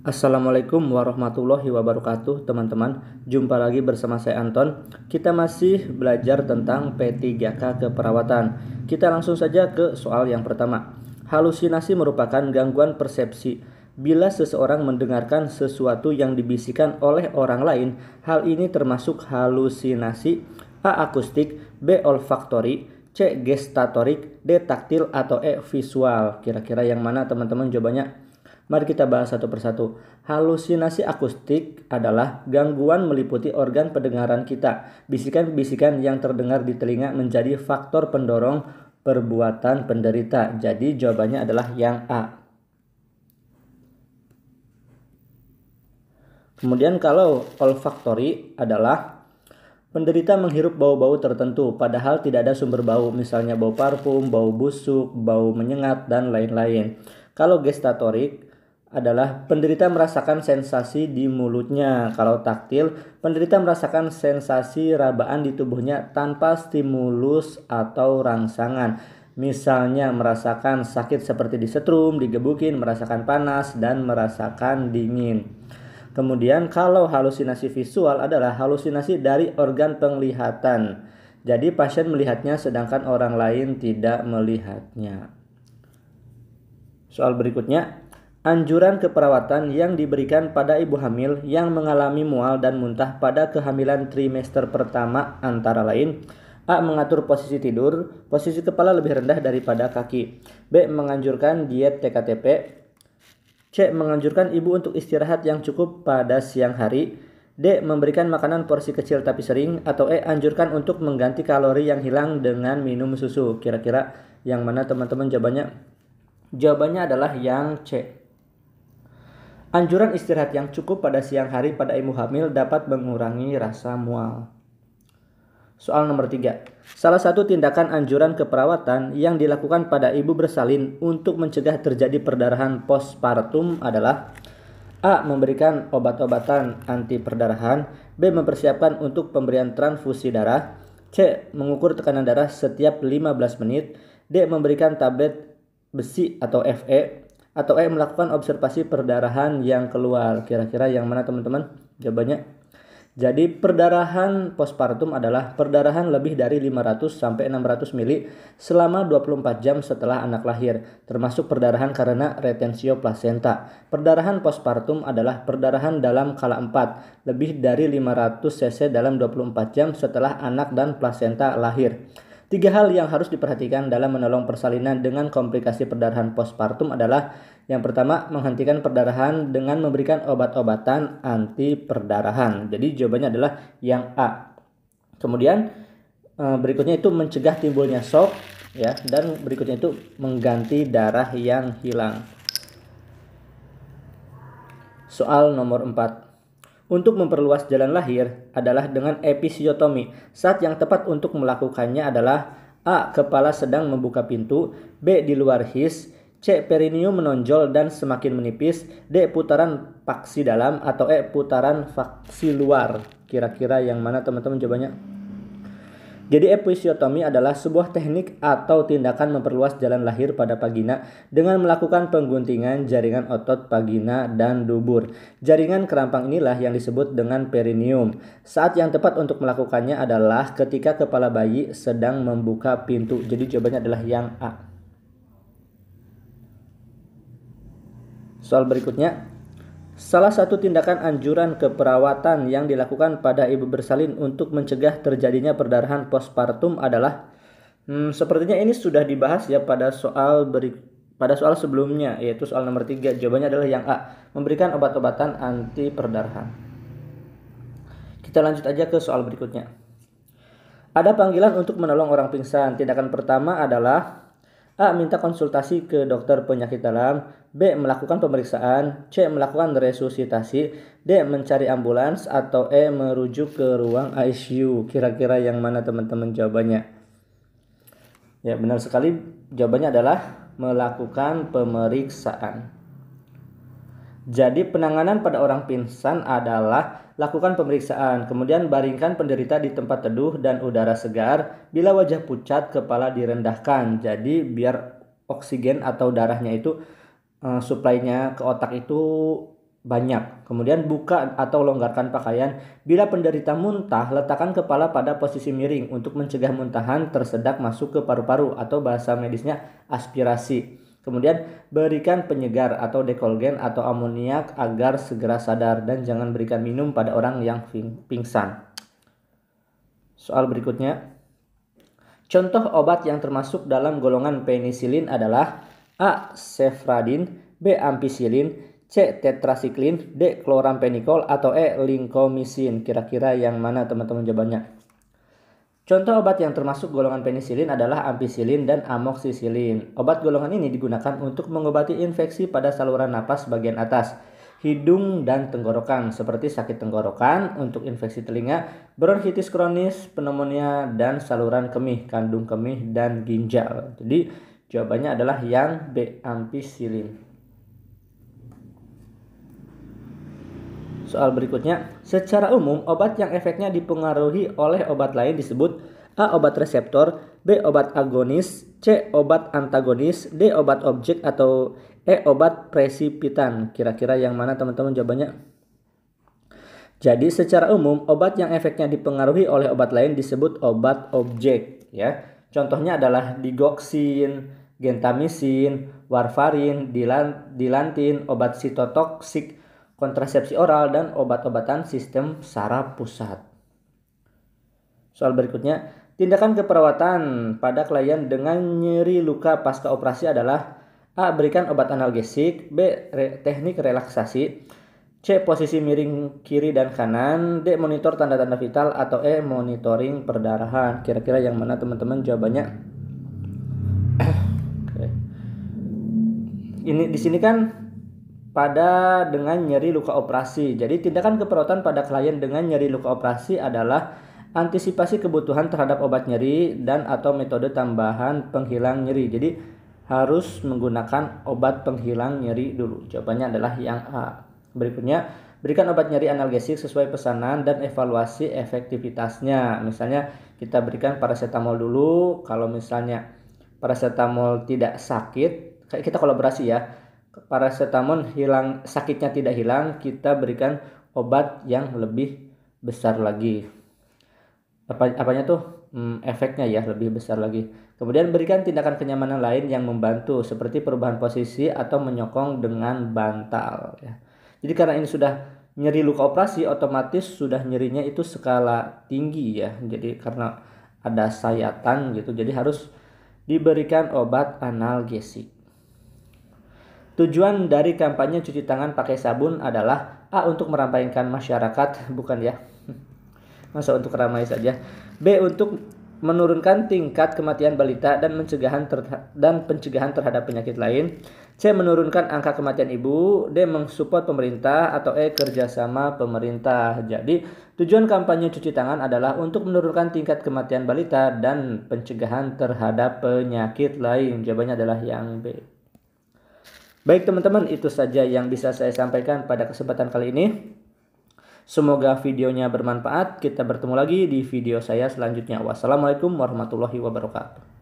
Assalamualaikum warahmatullahi wabarakatuh teman-teman. Jumpa lagi bersama saya Anton. Kita masih belajar tentang P3K keperawatan. Kita langsung saja ke soal yang pertama. Halusinasi merupakan gangguan persepsi. Bila seseorang mendengarkan sesuatu yang dibisikkan oleh orang lain, hal ini termasuk halusinasi. A. Akustik, B. Olfaktori, C. Gestatorik, D. Taktil, atau E. Visual. Kira-kira yang mana teman-teman jawabannya? Mari kita bahas satu persatu. Halusinasi akustik adalah gangguan meliputi organ pendengaran kita. Bisikan-bisikan yang terdengar di telinga menjadi faktor pendorong perbuatan penderita. Jadi jawabannya adalah yang A. Kemudian kalau olfaktori adalah penderita menghirup bau-bau tertentu padahal tidak ada sumber bau, misalnya bau parfum, bau busuk, bau menyengat, dan lain-lain. Kalau gestatorik adalah penderita merasakan sensasi di mulutnya. Kalau taktil, penderita merasakan sensasi rabaan di tubuhnya tanpa stimulus atau rangsangan. Misalnya merasakan sakit seperti disetrum, digebukin, merasakan panas, dan merasakan dingin. Kemudian kalau halusinasi visual adalah halusinasi dari organ penglihatan. Jadi pasien melihatnya sedangkan orang lain tidak melihatnya. Soal berikutnya. Anjuran keperawatan yang diberikan pada ibu hamil yang mengalami mual dan muntah pada kehamilan trimester pertama antara lain: A. Mengatur posisi tidur, posisi kepala lebih rendah daripada kaki. B. Menganjurkan diet TKTP. C. Menganjurkan ibu untuk istirahat yang cukup pada siang hari. D. Memberikan makanan porsi kecil tapi sering. Atau E. Anjurkan untuk mengganti kalori yang hilang dengan minum susu. Kira-kira yang mana teman-teman jawabannya? Jawabannya adalah yang C. Anjuran istirahat yang cukup pada siang hari pada ibu hamil dapat mengurangi rasa mual. Soal nomor 3. Salah satu tindakan anjuran keperawatan yang dilakukan pada ibu bersalin untuk mencegah terjadi perdarahan postpartum adalah: A. Memberikan obat-obatan anti perdarahan. B. Mempersiapkan untuk pemberian transfusi darah. C. Mengukur tekanan darah setiap 15 menit. D. Memberikan tablet besi atau Fe. Atau E. Melakukan observasi perdarahan yang keluar. Kira-kira yang mana teman-teman? Jawabannya. Jadi perdarahan postpartum adalah perdarahan lebih dari 500 sampai 600 mili selama 24 jam setelah anak lahir, termasuk perdarahan karena retensio plasenta. Perdarahan postpartum adalah perdarahan dalam skala 4, lebih dari 500 cc dalam 24 jam setelah anak dan plasenta lahir. 3 hal yang harus diperhatikan dalam menolong persalinan dengan komplikasi perdarahan postpartum adalah: yang pertama, menghentikan perdarahan dengan memberikan obat-obatan anti perdarahan. Jadi jawabannya adalah yang A. Kemudian berikutnya itu mencegah timbulnya shock, ya, dan berikutnya itu mengganti darah yang hilang. Soal nomor 4. Untuk memperluas jalan lahir adalah dengan episiotomi. Saat yang tepat untuk melakukannya adalah: A. Kepala sedang membuka pintu. B. Di luar his. C. Perineum menonjol dan semakin menipis. D. Putaran faksi dalam. Atau E. Putaran faksi luar. Kira-kira yang mana teman-teman jawabannya? Jadi episiotomi adalah sebuah teknik atau tindakan memperluas jalan lahir pada vagina dengan melakukan pengguntingan jaringan otot vagina dan dubur. Jaringan kerampang inilah yang disebut dengan perineum. Saat yang tepat untuk melakukannya adalah ketika kepala bayi sedang membuka pintu. Jadi jawabannya adalah yang A. Soal berikutnya. Salah satu tindakan anjuran keperawatan yang dilakukan pada ibu bersalin untuk mencegah terjadinya perdarahan postpartum adalah sepertinya ini sudah dibahas ya pada soal sebelumnya, yaitu soal nomor 3. Jawabannya adalah yang A. Memberikan obat-obatan anti perdarahan. Kita lanjut aja ke soal berikutnya. Ada panggilan untuk menolong orang pingsan. Tindakan pertama adalah: A. Minta konsultasi ke dokter penyakit dalam. B. Melakukan pemeriksaan. C. Melakukan resusitasi. D. Mencari ambulans. Atau E. Merujuk ke ruang ICU. Kira-kira yang mana teman-teman jawabannya? Ya, benar sekali. Jawabannya adalah melakukan pemeriksaan. Jadi penanganan pada orang pingsan adalah lakukan pemeriksaan, kemudian baringkan penderita di tempat teduh dan udara segar. Bila wajah pucat, kepala direndahkan. Jadi biar oksigen atau darahnya itu suplainya ke otak itu banyak. Kemudian buka atau longgarkan pakaian. Bila penderita muntah, letakkan kepala pada posisi miring untuk mencegah muntahan tersedak masuk ke paru-paru atau bahasa medisnya aspirasi. Kemudian berikan penyegar atau dekolgen atau amoniak agar segera sadar dan jangan berikan minum pada orang yang pingsan. Soal berikutnya. Contoh obat yang termasuk dalam golongan penisilin adalah A. Cefradin, B. Ampicillin, C. Tetrasiklin, D. Chloramphenicol, atau E. Lincomycin. Kira-kira yang mana teman-teman jawabannya? Contoh obat yang termasuk golongan penisilin adalah ampicillin dan amoxicillin. Obat golongan ini digunakan untuk mengobati infeksi pada saluran napas bagian atas, hidung dan tenggorokan seperti sakit tenggorokan, untuk infeksi telinga, bronkitis kronis, pneumonia, dan saluran kemih, kandung kemih, dan ginjal. Jadi jawabannya adalah yang B. Ampicillin. Soal berikutnya, secara umum obat yang efeknya dipengaruhi oleh obat lain disebut A. Obat reseptor, B. Obat agonis, C. Obat antagonis, D. Obat objek, atau E. Obat presipitan. Kira-kira yang mana teman-teman jawabannya? Jadi secara umum obat yang efeknya dipengaruhi oleh obat lain disebut obat objek, ya. Contohnya adalah digoxin, gentamicin, warfarin, dilantin, obat sitotoksik, kontrasepsi oral, dan obat-obatan sistem saraf pusat. Soal berikutnya, tindakan keperawatan pada klien dengan nyeri luka pasca operasi adalah A. Berikan obat analgesik, B. Teknik relaksasi, C. Posisi miring kiri dan kanan, D. Monitor tanda-tanda vital, atau E. Monitoring perdarahan. Kira-kira yang mana teman-teman jawabannya? Oke. Ini di sini kan pada dengan nyeri luka operasi. Jadi tindakan keperawatan pada klien dengan nyeri luka operasi adalah antisipasi kebutuhan terhadap obat nyeri dan atau metode tambahan penghilang nyeri. Jadi harus menggunakan obat penghilang nyeri dulu. Jawabannya adalah yang A. Berikutnya, berikan obat nyeri analgesik sesuai pesanan dan evaluasi efektivitasnya. Misalnya kita berikan paracetamol dulu. Kalau misalnya paracetamol tidak sakit, kita kolaborasi ya. Paracetamol hilang, sakitnya tidak hilang, kita berikan obat yang lebih besar lagi. Apanya tuh? Efeknya ya lebih besar lagi. Kemudian berikan tindakan kenyamanan lain yang membantu seperti perubahan posisi atau menyokong dengan bantal, ya. Jadi karena ini sudah nyeri luka operasi, otomatis sudah nyerinya itu skala tinggi ya. Jadi karena ada sayatan gitu, jadi harus diberikan obat analgesik. Tujuan dari kampanye cuci tangan pakai sabun adalah A. Untuk meramaikan masyarakat, bukan ya. Masa untuk ramai saja. B. Untuk menurunkan tingkat kematian balita dan pencegahan terhadap penyakit lain. C. Menurunkan angka kematian ibu. D. Mensupport pemerintah, atau E. Kerjasama pemerintah. Jadi tujuan kampanye cuci tangan adalah untuk menurunkan tingkat kematian balita dan pencegahan terhadap penyakit lain. Jawabannya adalah yang B. Baik teman-teman, itu saja yang bisa saya sampaikan pada kesempatan kali ini. Semoga videonya bermanfaat. Kita bertemu lagi di video saya selanjutnya. Wassalamualaikum warahmatullahi wabarakatuh.